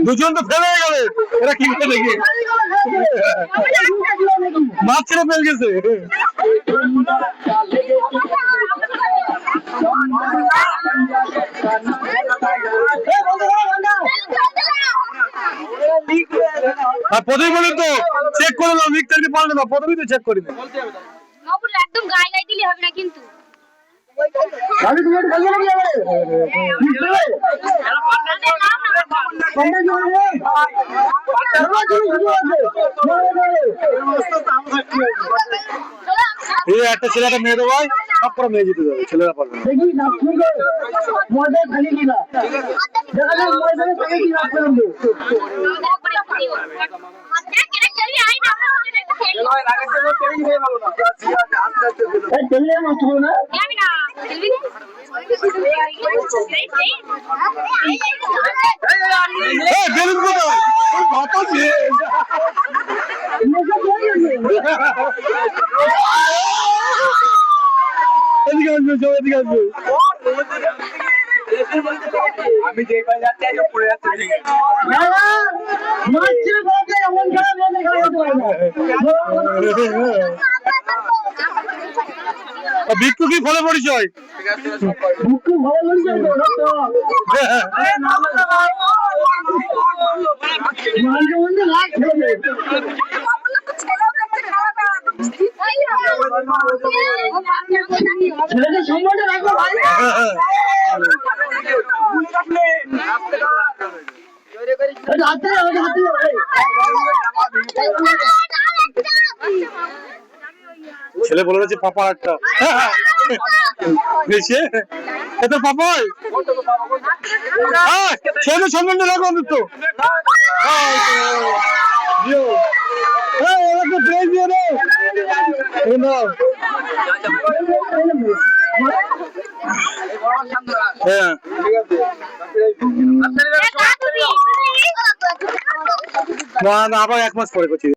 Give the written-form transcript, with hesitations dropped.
দুজন তো ফেলে গেলে এরা কি করে দেখি মাছ ছেড়ে ফেল গেছে। প্রথমে বলি তো চেক করে দাও, মিক্সারকে পাল্টে দাও, প্রথমেই তো চেক করে দাও। একদম গায়ে গায়ে দিলে হবে না কিন্তু। একটা ছেলেটা মেয়ে দেবো সব করে মেয়ে যেতে দেবে, ছেলেরা পারবে আমি যে যাচ্ছি পড়ে যাচ্ছি। ভিক্ষু কি ফলে পরিচয়? ছেলেদের সম্মানটা রাখো ভাই। ছেলে বলে রয়েছে পাপা একটা তোর পাপা ছেলে সম্বন্ধে রাখো তো আবার 1 মাস পরে করছি।